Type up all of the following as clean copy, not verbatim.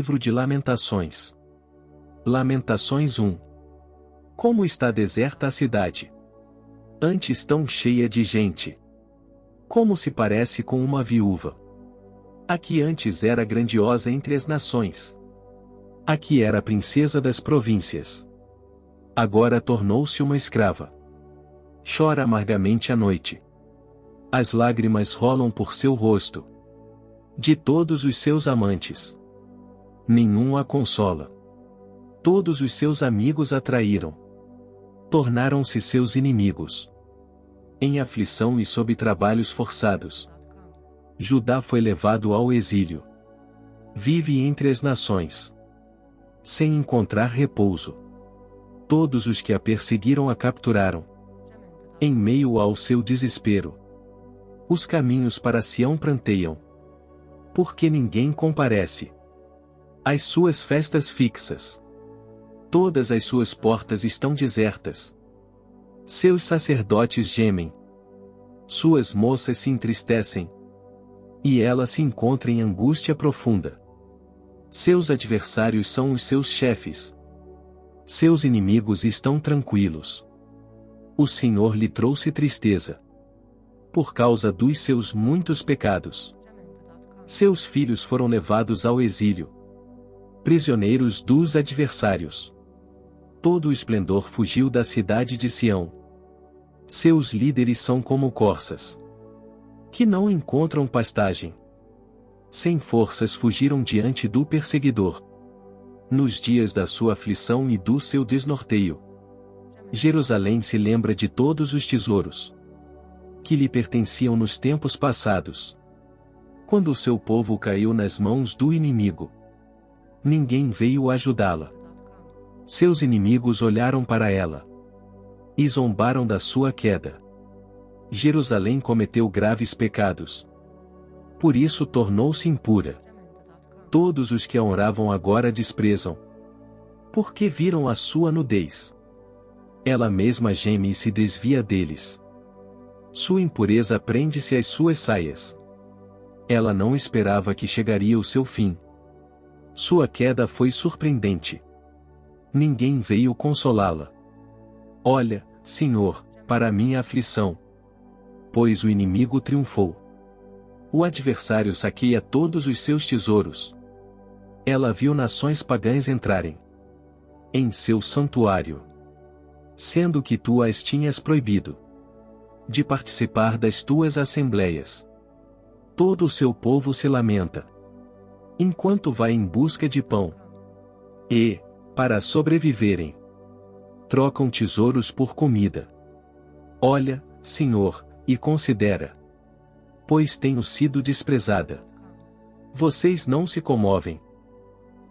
Livro de Lamentações. Lamentações 1. Como está deserta a cidade! Antes tão cheia de gente! Como se parece com uma viúva! A que antes era grandiosa entre as nações. A que era a princesa das províncias. Agora tornou-se uma escrava. Chora amargamente à noite. As lágrimas rolam por seu rosto. De todos os seus amantes. Nenhum a consola. Todos os seus amigos a traíram. Tornaram-se seus inimigos. Em aflição e sob trabalhos forçados. Judá foi levado ao exílio. Vive entre as nações. Sem encontrar repouso. Todos os que a perseguiram a capturaram. Em meio ao seu desespero. Os caminhos para Sião pranteiam. Porque ninguém comparece. As suas festas fixas. Todas as suas portas estão desertas. Seus sacerdotes gemem. Suas moças se entristecem. E ela se encontra em angústia profunda. Seus adversários são os seus chefes. Seus inimigos estão tranquilos. O Senhor lhe trouxe tristeza. Por causa dos seus muitos pecados. Seus filhos foram levados ao exílio. Prisioneiros dos adversários. Todo o esplendor fugiu da cidade de Sião. Seus líderes são como corças. Que não encontram pastagem. Sem forças fugiram diante do perseguidor. Nos dias da sua aflição e do seu desnorteio. Jerusalém se lembra de todos os tesouros. Que lhe pertenciam nos tempos passados. Quando o seu povo caiu nas mãos do inimigo. Ninguém veio ajudá-la. Seus inimigos olharam para ela. E zombaram da sua queda. Jerusalém cometeu graves pecados. Por isso tornou-se impura. Todos os que a honravam agora desprezam. Porque viram a sua nudez. Ela mesma geme e se desvia deles. Sua impureza prende-se às suas saias. Ela não esperava que chegaria o seu fim. Sua queda foi surpreendente. Ninguém veio consolá-la. Olha, Senhor, para minha aflição. Pois o inimigo triunfou. O adversário saqueia todos os seus tesouros. Ela viu nações pagãs entrarem em seu santuário. Sendo que tu as tinhas proibido de participar das tuas assembleias. Todo o seu povo se lamenta. Enquanto vai em busca de pão. E, para sobreviverem, trocam tesouros por comida. Olha, Senhor, e considera. Pois tenho sido desprezada. Vocês não se comovem.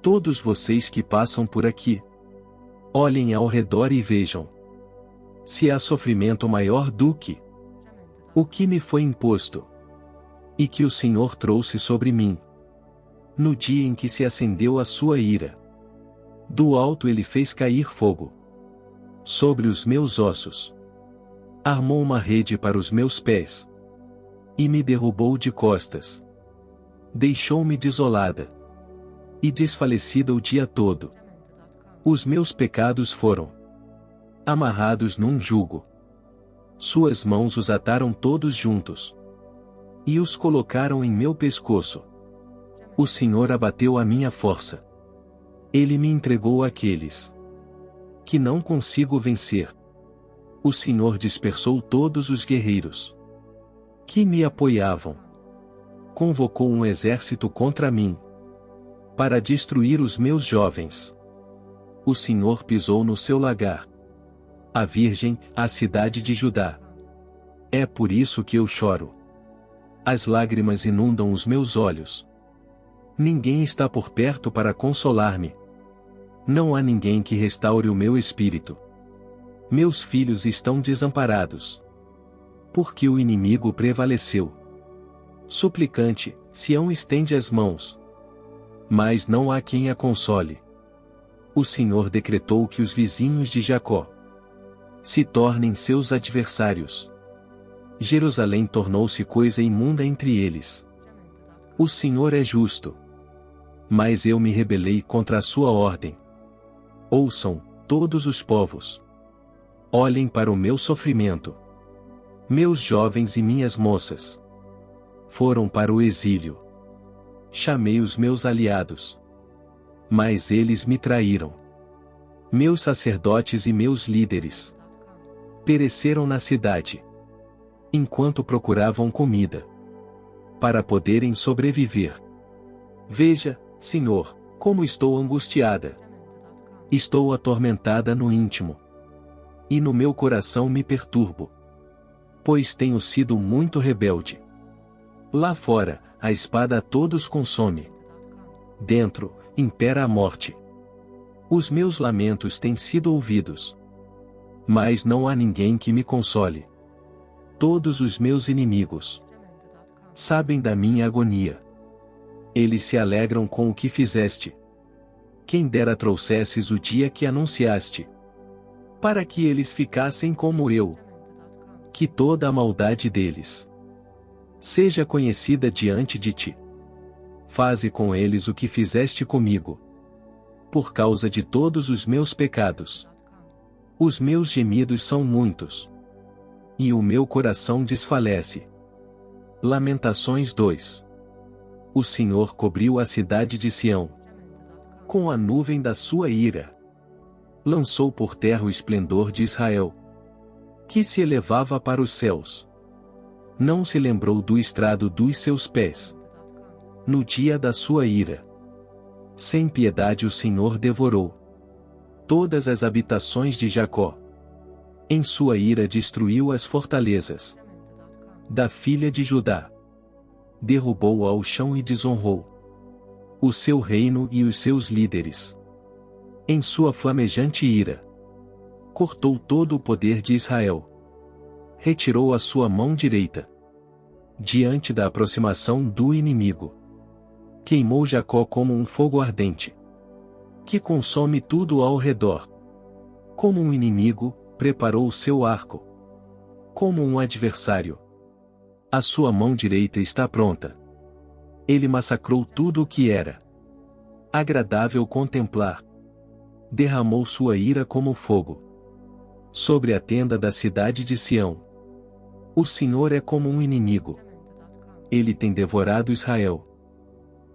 Todos vocês que passam por aqui. Olhem ao redor e vejam. Se há sofrimento maior do que o que me foi imposto. E que o Senhor trouxe sobre mim. No dia em que se acendeu a sua ira. Do alto ele fez cair fogo. Sobre os meus ossos. Armou uma rede para os meus pés. E me derrubou de costas. Deixou-me desolada. E desfalecida o dia todo. Os meus pecados foram amarrados num jugo. Suas mãos os ataram todos juntos. E os colocaram em meu pescoço. O Senhor abateu a minha força. Ele me entregou àqueles que não consigo vencer. O Senhor dispersou todos os guerreiros que me apoiavam. Convocou um exército contra mim para destruir os meus jovens. O Senhor pisou no seu lagar. A Virgem, a cidade de Judá. É por isso que eu choro. As lágrimas inundam os meus olhos. Ninguém está por perto para consolar-me. Não há ninguém que restaure o meu espírito. Meus filhos estão desamparados. Porque o inimigo prevaleceu. Suplicante, Sião estende as mãos. Mas não há quem a console. O Senhor decretou que os vizinhos de Jacó se tornem seus adversários. Jerusalém tornou-se coisa imunda entre eles. O Senhor é justo. Mas eu me rebelei contra a sua ordem. Ouçam, todos os povos. Olhem para o meu sofrimento. Meus jovens e minhas moças foram para o exílio. Chamei os meus aliados, mas eles me traíram. Meus sacerdotes e meus líderes pereceram na cidade, enquanto procuravam comida para poderem sobreviver. Veja, Senhor, como estou angustiada. Estou atormentada no íntimo, e no meu coração me perturbo, pois tenho sido muito rebelde. Lá fora, a espada a todos consome. Dentro, impera a morte. Os meus lamentos têm sido ouvidos, mas não há ninguém que me console. Todos os meus inimigos sabem da minha agonia. Eles se alegram com o que fizeste. Quem dera trouxesses o dia que anunciaste, para que eles ficassem como eu. Que toda a maldade deles seja conhecida diante de ti. Faze com eles o que fizeste comigo, por causa de todos os meus pecados. Os meus gemidos são muitos, e o meu coração desfalece. Lamentações 2. O Senhor cobriu a cidade de Sião com a nuvem da sua ira. Lançou por terra o esplendor de Israel, que se elevava para os céus. Não se lembrou do estrado dos seus pés. No dia da sua ira, sem piedade o Senhor devorou todas as habitações de Jacó. Em sua ira destruiu as fortalezas da filha de Judá. Derrubou-a ao chão e desonrou o seu reino e os seus líderes. Em sua flamejante ira, cortou todo o poder de Israel. Retirou a sua mão direita diante da aproximação do inimigo. Queimou Jacó como um fogo ardente, que consome tudo ao redor. Como um inimigo, preparou o seu arco. Como um adversário, a sua mão direita está pronta. Ele massacrou tudo o que era agradável contemplar. Derramou sua ira como fogo sobre a tenda da cidade de Sião. O Senhor é como um inimigo. Ele tem devorado Israel.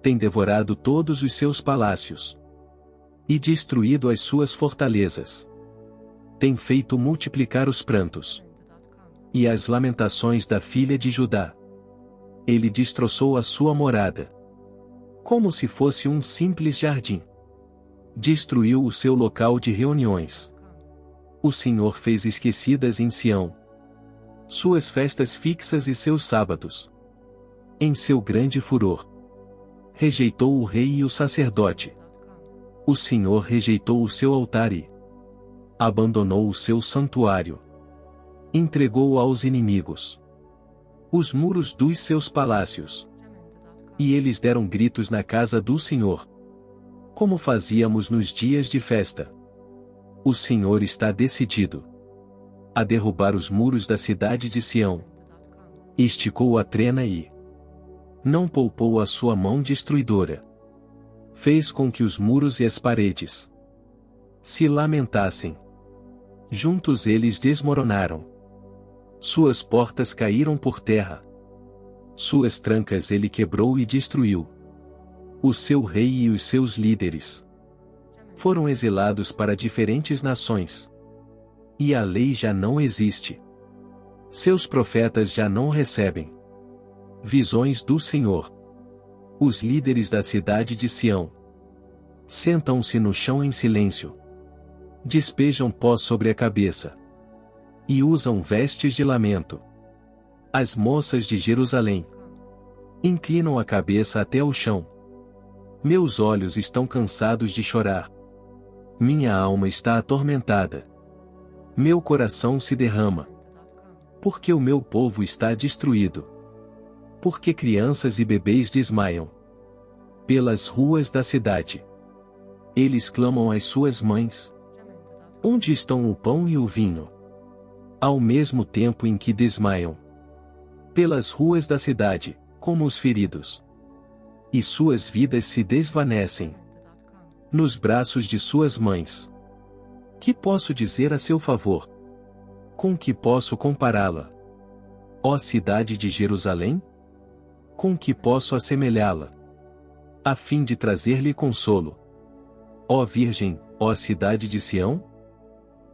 Tem devorado todos os seus palácios e destruído as suas fortalezas. Tem feito multiplicar os prantos e as lamentações da filha de Judá. Ele destroçou a sua morada, como se fosse um simples jardim. Destruiu o seu local de reuniões. O Senhor fez esquecidas em Sião suas festas fixas e seus sábados. Em seu grande furor, rejeitou o rei e o sacerdote. O Senhor rejeitou o seu altar e abandonou o seu santuário. Entregou aos inimigos os muros dos seus palácios. E eles deram gritos na casa do Senhor, como fazíamos nos dias de festa. O Senhor está decidido a derrubar os muros da cidade de Sião. Esticou a trena e não poupou a sua mão destruidora. Fez com que os muros e as paredes se lamentassem. Juntos eles desmoronaram. Suas portas caíram por terra. Suas trancas ele quebrou e destruiu. O seu rei e os seus líderes foram exilados para diferentes nações. E a lei já não existe. Seus profetas já não recebem visões do Senhor. Os líderes da cidade de Sião sentam-se no chão em silêncio. Despejam pó sobre a cabeça e usam vestes de lamento. As moças de Jerusalém inclinam a cabeça até o chão. Meus olhos estão cansados de chorar. Minha alma está atormentada. Meu coração se derrama. Porque o meu povo está destruído. Porque crianças e bebês desmaiam pelas ruas da cidade. Eles clamam às suas mães: onde estão o pão e o vinho? Ao mesmo tempo em que desmaiam pelas ruas da cidade, como os feridos. e suas vidas se desvanecem nos braços de suas mães. Que posso dizer a seu favor? Com que posso compará-la? Ó cidade de Jerusalém? Com que posso assemelhá-la? A fim de trazer-lhe consolo. Ó Virgem, ó cidade de Sião?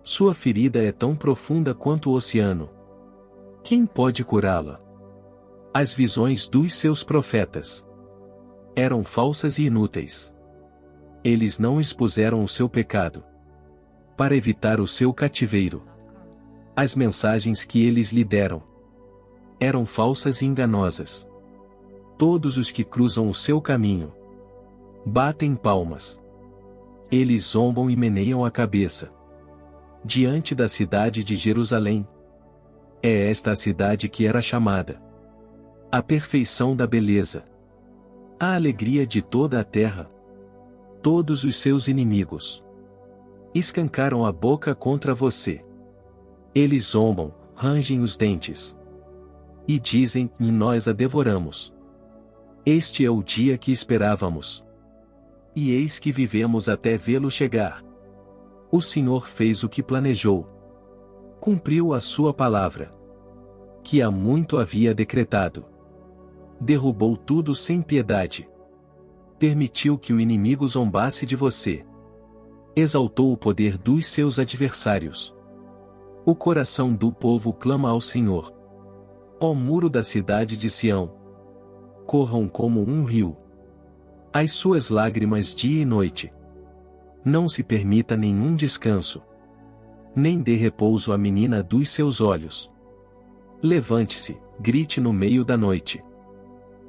Sua ferida é tão profunda quanto o oceano. Quem pode curá-la? As visões dos seus profetas eram falsas e inúteis. Eles não expuseram o seu pecado para evitar o seu cativeiro. As mensagens que eles lhe deram eram falsas e enganosas. Todos os que cruzam o seu caminho batem palmas. Eles zombam e meneiam a cabeça diante da cidade de Jerusalém. É esta a cidade que era chamada a perfeição da beleza, a alegria de toda a terra. Todos os seus inimigos escancaram a boca contra você. Eles zombam, rangem os dentes e dizem: e nós a devoramos. Este é o dia que esperávamos. E eis que vivemos até vê-lo chegar. O Senhor fez o que planejou. Cumpriu a sua palavra, que há muito havia decretado. Derrubou tudo sem piedade. Permitiu que o inimigo zombasse de você. Exaltou o poder dos seus adversários. O coração do povo clama ao Senhor. Ó muro da cidade de Sião, corram como um rio as suas lágrimas dia e noite. Não se permita nenhum descanso, nem dê repouso à menina dos seus olhos. Levante-se, grite no meio da noite.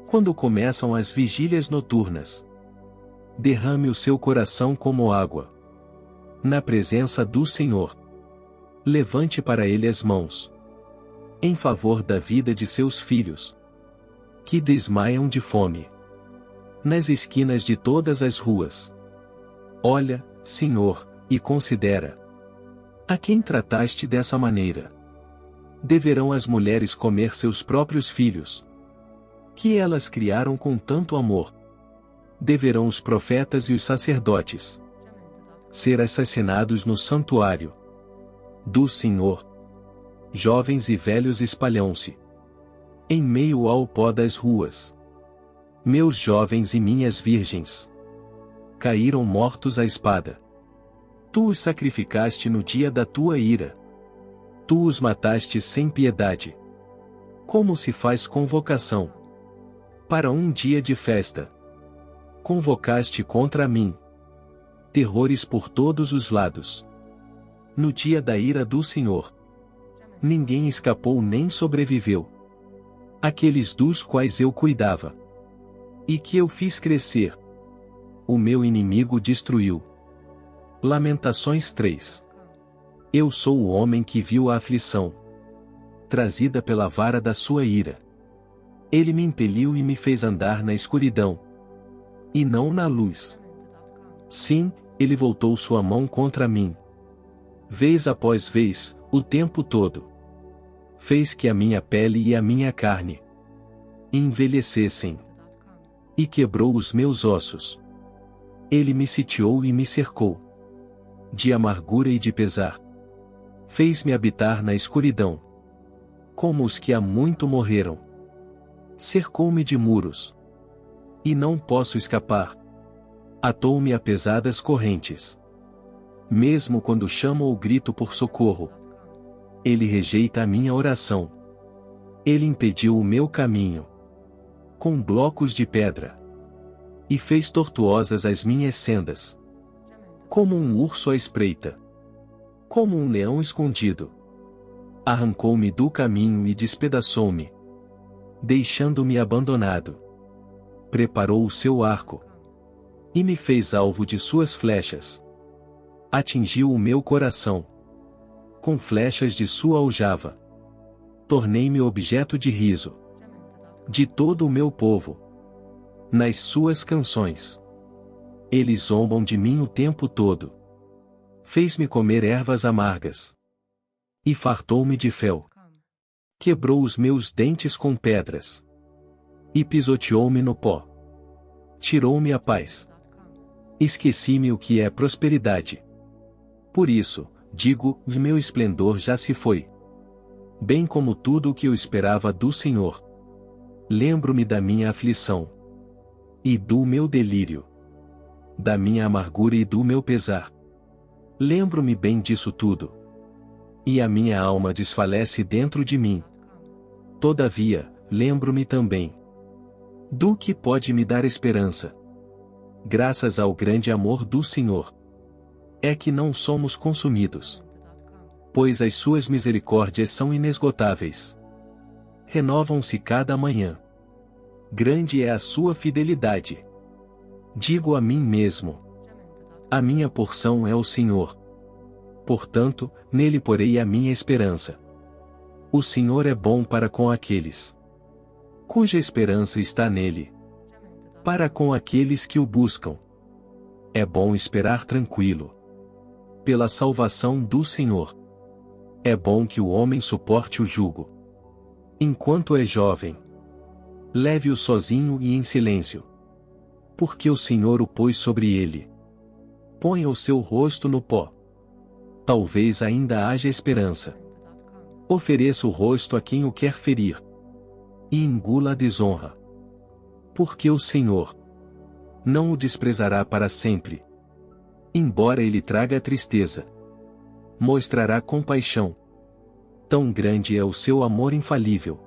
Quando começam as vigílias noturnas, derrame o seu coração como água na presença do Senhor. Levante para ele as mãos em favor da vida de seus filhos, que desmaiam de fome nas esquinas de todas as ruas. Olha, Senhor, e considera: a quem trataste dessa maneira? Deverão as mulheres comer seus próprios filhos, que elas criaram com tanto amor? Deverão os profetas e os sacerdotes ser assassinados no santuário do Senhor? Jovens e velhos espalham-se em meio ao pó das ruas. Meus jovens e minhas virgens caíram mortos à espada. Tu os sacrificaste no dia da tua ira. Tu os mataste sem piedade. Como se faz convocação para um dia de festa? Convocaste contra mim terrores por todos os lados. No dia da ira do Senhor, ninguém escapou nem sobreviveu. Aqueles dos quais eu cuidava e que eu fiz crescer, o meu inimigo destruiu. Lamentações 3. Eu sou o homem que viu a aflição trazida pela vara da sua ira. Ele me impeliu e me fez andar na escuridão, e não na luz. Sim, ele voltou sua mão contra mim, vez após vez, o tempo todo. Fez que a minha pele e a minha carne envelhecessem, e quebrou os meus ossos. Ele me sitiou e me cercou de amargura e de pesar. Fez-me habitar na escuridão, como os que há muito morreram. Cercou-me de muros, e não posso escapar. Atou-me a pesadas correntes. Mesmo quando chamo ou grito por socorro, ele rejeita a minha oração. Ele impediu o meu caminho com blocos de pedra, e fez tortuosas as minhas sendas. Como um urso à espreita, como um leão escondido, arrancou-me do caminho e despedaçou-me, deixando-me abandonado. Preparou o seu arco e me fez alvo de suas flechas. Atingiu o meu coração com flechas de sua aljava. Tornei-me objeto de riso de todo o meu povo nas suas canções. Eles zombam de mim o tempo todo. Fez-me comer ervas amargas e fartou-me de fel. Quebrou os meus dentes com pedras e pisoteou-me no pó. tirou-me a paz. Esqueci-me o que é prosperidade. Por isso, digo, meu esplendor já se foi. Bem como tudo o que eu esperava do Senhor. Lembro-me da minha aflição. E do meu delírio. Da minha amargura e do meu pesar. Lembro-me bem disso tudo. E a minha alma desfalece dentro de mim. Todavia, lembro-me também do que pode me dar esperança. Graças ao grande amor do Senhor, é que não somos consumidos. Pois as suas misericórdias são inesgotáveis. Renovam-se cada manhã. Grande é a sua fidelidade. Digo a mim mesmo: a minha porção é o Senhor. Portanto, nele porei a minha esperança. O Senhor é bom para com aqueles cuja esperança está nele. Para com aqueles que o buscam. É bom esperar tranquilo pela salvação do Senhor. É bom que o homem suporte o jugo. Enquanto é jovem, leve-o sozinho e em silêncio. Porque o Senhor o pôs sobre ele. Ponha o seu rosto no pó. Talvez ainda haja esperança. Ofereça o rosto a quem o quer ferir. E engula a desonra. Porque o Senhor não o desprezará para sempre. Embora ele traga tristeza, mostrará compaixão. Tão grande é o seu amor infalível.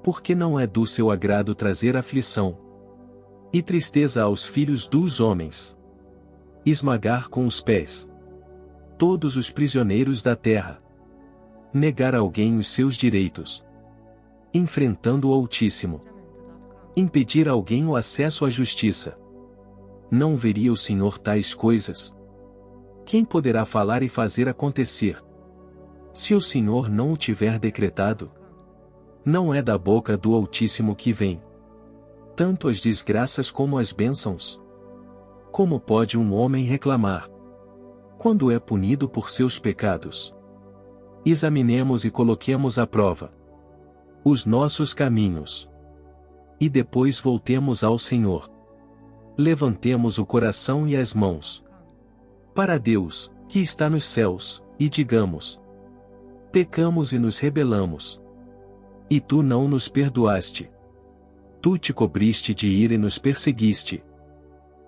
Porque não é do seu agrado trazer aflição e tristeza aos filhos dos homens. Esmagar com os pés todos os prisioneiros da terra. Negar a alguém os seus direitos. Enfrentando o Altíssimo. Impedir a alguém o acesso à justiça. Não veria o Senhor tais coisas? Quem poderá falar e fazer acontecer? Se o Senhor não o tiver decretado, não é da boca do Altíssimo que vem tanto as desgraças como as bênçãos. Como pode um homem reclamar quando é punido por seus pecados? Examinemos e coloquemos à prova os nossos caminhos. E depois voltemos ao Senhor. Levantemos o coração e as mãos para Deus, que está nos céus, e digamos: pecamos e nos rebelamos. E tu não nos perdoaste. Tu te cobriste de ira e nos perseguiste.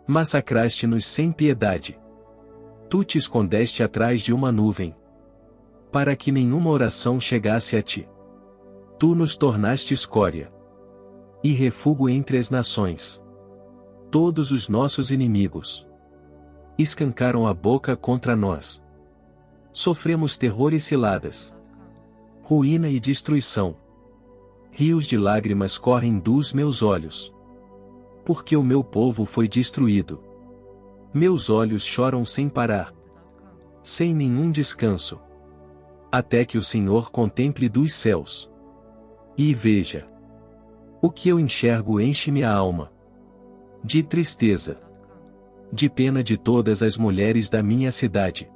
Massacraste-nos sem piedade. Tu te escondeste atrás de uma nuvem, para que nenhuma oração chegasse a ti. Tu nos tornaste escória e refúgio entre as nações. Todos os nossos inimigos escancaram a boca contra nós. Sofremos terror e ciladas, ruína e destruição. Rios de lágrimas correm dos meus olhos, porque o meu povo foi destruído. Meus olhos choram sem parar, sem nenhum descanso, até que o Senhor contemple dos céus e veja. O que eu enxergo enche-me a alma de tristeza, de pena de todas as mulheres da minha cidade.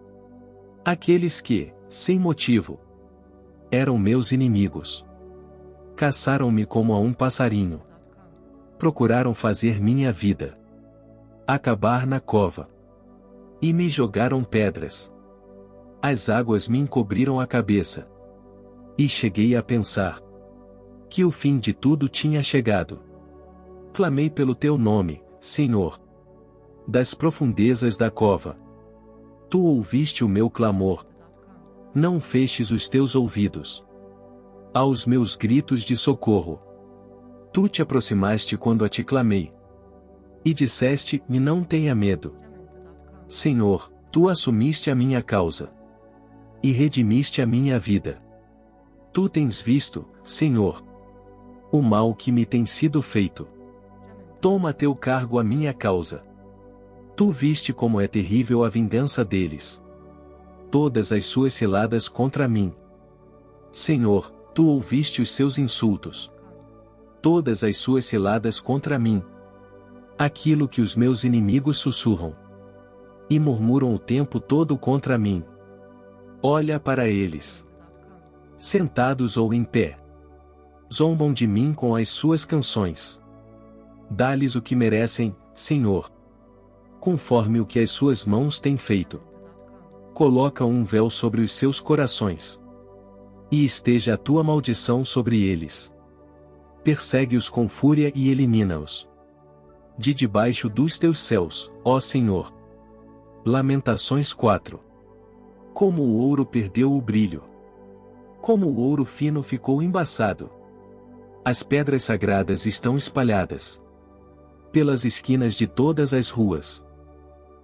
Aqueles que, sem motivo, eram meus inimigos. Caçaram-me como a um passarinho. Procuraram fazer minha vida acabar na cova. E me jogaram pedras. As águas me encobriram a cabeça. E cheguei a pensar que o fim de tudo tinha chegado. Clamei pelo teu nome, Senhor, das profundezas da cova. Tu ouviste o meu clamor. Não fechtes os teus ouvidos aos meus gritos de socorro. Tu te aproximaste quando a ti clamei. E disseste-me: não tenha medo. Senhor, tu assumiste a minha causa. E redimiste a minha vida. Tu tens visto, Senhor, o mal que me tem sido feito. Toma a teu cargo a minha causa. Tu viste como é terrível a vingança deles. Todas as suas ciladas contra mim. Senhor, tu ouviste os seus insultos. Todas as suas ciladas contra mim. Aquilo que os meus inimigos sussurram e murmuram o tempo todo contra mim. Olha para eles, sentados ou em pé. Zombam de mim com as suas canções. Dá-lhes o que merecem, Senhor, conforme o que as suas mãos têm feito. Coloca um véu sobre os seus corações. E esteja a tua maldição sobre eles. Persegue-os com fúria e elimina-os de debaixo dos teus céus, ó Senhor. Lamentações 4. Como o ouro perdeu o brilho. Como o ouro fino ficou embaçado. As pedras sagradas estão espalhadas pelas esquinas de todas as ruas.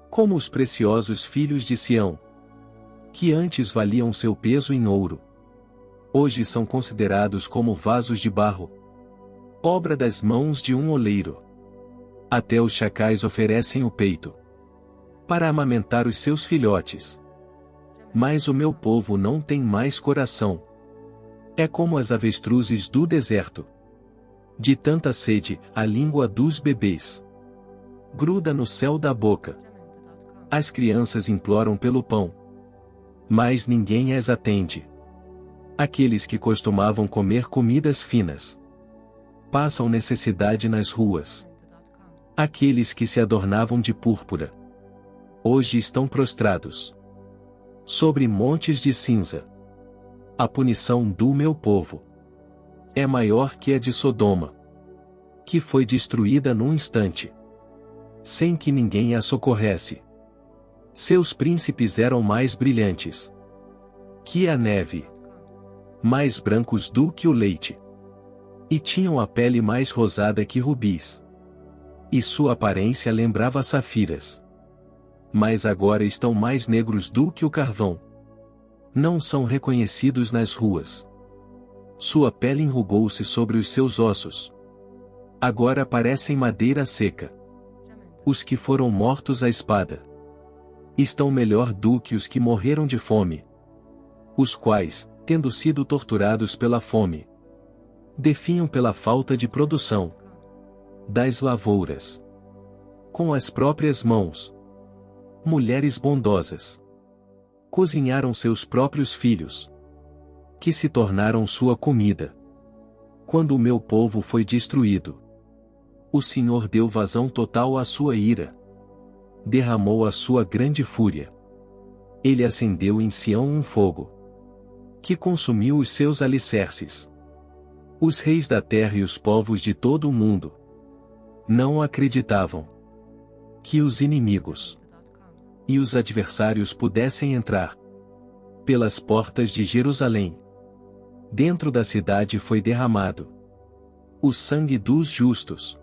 Como os preciosos filhos de Sião, que antes valiam seu peso em ouro, hoje são considerados como vasos de barro, obra das mãos de um oleiro. Até os chacais oferecem o peito para amamentar os seus filhotes. Mas o meu povo não tem mais coração. É como as avestruzes do deserto. De tanta sede, a língua dos bebês gruda no céu da boca. As crianças imploram pelo pão, mas ninguém as atende. Aqueles que costumavam comer comidas finas passam necessidade nas ruas. Aqueles que se adornavam de púrpura hoje estão prostrados sobre montes de cinza. A punição do meu povo é maior que a de Sodoma, que foi destruída num instante, sem que ninguém a socorresse. Seus príncipes eram mais brilhantes que a neve, mais brancos do que o leite, e tinham a pele mais rosada que rubis, e sua aparência lembrava safiras. Mas agora estão mais negros do que o carvão. Não são reconhecidos nas ruas. Sua pele enrugou-se sobre os seus ossos. Agora parecem madeira seca. Os que foram mortos à espada estão melhor do que os que morreram de fome, os quais, tendo sido torturados pela fome, definham pela falta de produção das lavouras. Com as próprias mãos, mulheres bondosas cozinharam seus próprios filhos, que se tornaram sua comida. Quando o meu povo foi destruído, o Senhor deu vazão total à sua ira, derramou a sua grande fúria. Ele acendeu em Sião um fogo que consumiu os seus alicerces. Os reis da terra e os povos de todo o mundo não acreditavam que os inimigos e os adversários pudessem entrar pelas portas de Jerusalém. Dentro da cidade foi derramado o sangue dos justos,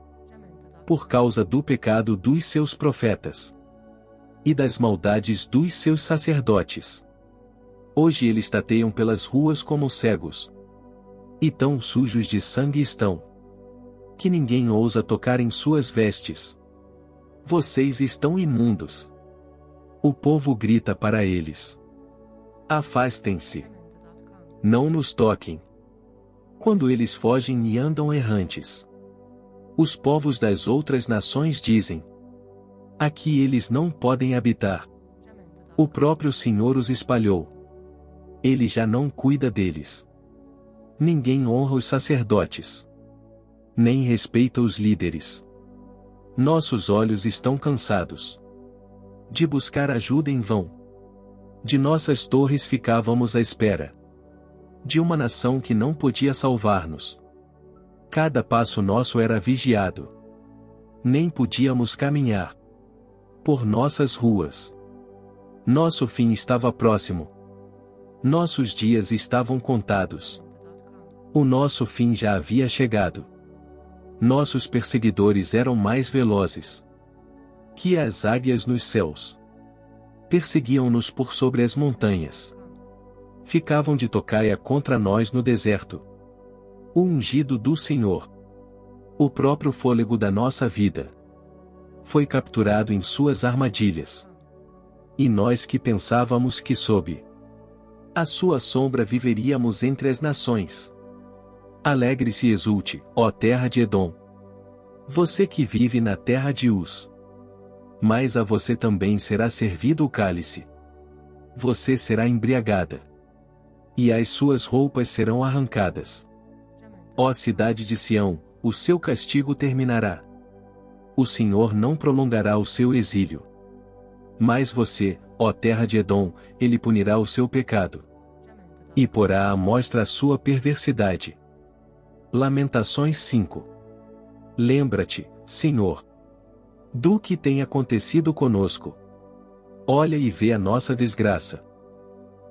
por causa do pecado dos seus profetas e das maldades dos seus sacerdotes. Hoje eles tateiam pelas ruas como cegos, e tão sujos de sangue estão, que ninguém ousa tocar em suas vestes. Vocês estão imundos. O povo grita para eles: afastem-se. Não nos toquem. Quando eles fogem e andam errantes, os povos das outras nações dizem: aqui eles não podem habitar. O próprio Senhor os espalhou. Ele já não cuida deles. Ninguém honra os sacerdotes, nem respeita os líderes. Nossos olhos estão cansados de buscar ajuda em vão. De nossas torres ficávamos à espera de uma nação que não podia salvar-nos. Cada passo nosso era vigiado. Nem podíamos caminhar por nossas ruas. Nosso fim estava próximo. Nossos dias estavam contados. O nosso fim já havia chegado. Nossos perseguidores eram mais velozes que as águias nos céus. Perseguiam-nos por sobre as montanhas. Ficavam de tocaia contra nós no deserto. O ungido do Senhor, o próprio fôlego da nossa vida, foi capturado em suas armadilhas. E nós que pensávamos que sob a sua sombra viveríamos entre as nações. Alegre-se e exulte, ó terra de Edom. Você que vive na terra de Uz. Mas a você também será servido o cálice. Você será embriagada. E as suas roupas serão arrancadas. Ó cidade de Sião, o seu castigo terminará. O Senhor não prolongará o seu exílio. Mas você, ó terra de Edom, ele punirá o seu pecado. E porá à mostra a sua perversidade. Lamentações 5. Lembra-te, Senhor, do que tem acontecido conosco. Olha e vê a nossa desgraça.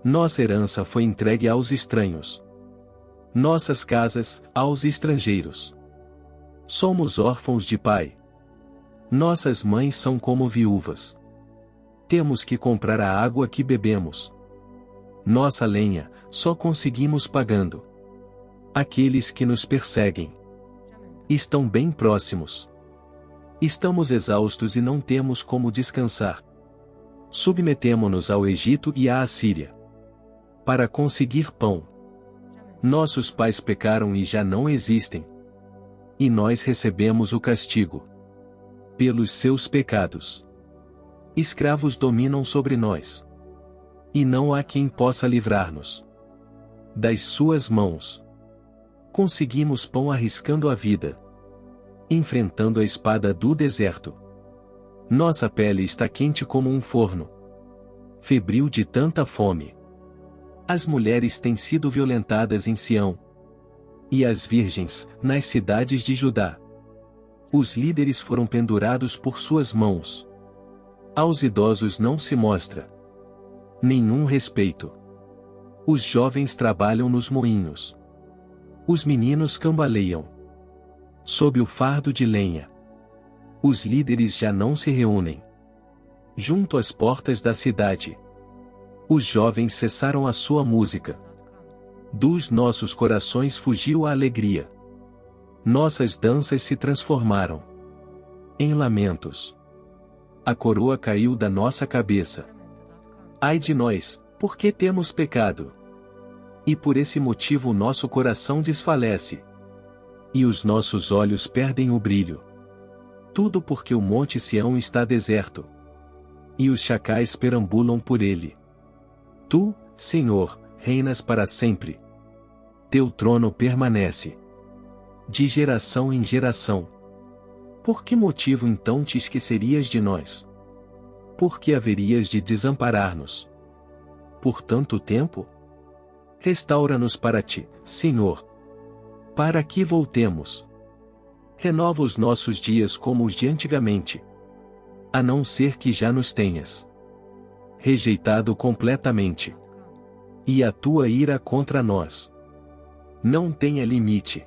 Nossa herança foi entregue aos estranhos. Nossas casas, aos estrangeiros. Somos órfãos de pai. Nossas mães são como viúvas. Temos que comprar a água que bebemos. Nossa lenha, só conseguimos pagando. Aqueles que nos perseguem estão bem próximos. Estamos exaustos e não temos como descansar. Submetemo-nos ao Egito e à Assíria para conseguir pão. Nossos pais pecaram e já não existem. E nós recebemos o castigo pelos seus pecados. Escravos dominam sobre nós. E não há quem possa livrar-nos das suas mãos. Conseguimos pão arriscando a vida, enfrentando a espada do deserto. Nossa pele está quente como um forno, febril de tanta fome. As mulheres têm sido violentadas em Sião, e as virgens, nas cidades de Judá. Os líderes foram pendurados por suas mãos. Aos idosos não se mostra nenhum respeito. Os jovens trabalham nos moinhos. Os meninos cambaleiam sob o fardo de lenha. Os líderes já não se reúnem junto às portas da cidade. Os jovens cessaram a sua música. Dos nossos corações fugiu a alegria. Nossas danças se transformaram em lamentos. A coroa caiu da nossa cabeça. Ai de nós, porque temos pecado. E por esse motivo nosso coração desfalece. E os nossos olhos perdem o brilho. Tudo porque o monte Sião está deserto. E os chacais perambulam por ele. Tu, Senhor, reinas para sempre. Teu trono permanece de geração em geração. Por que motivo então te esquecerias de nós? Por que haverias de desamparar-nos? Por tanto tempo? Restaura-nos para ti, Senhor, para que voltemos. Renova os nossos dias como os de antigamente. A não ser que já nos tenhas rejeitado completamente. E a tua ira contra nós não tenha limite.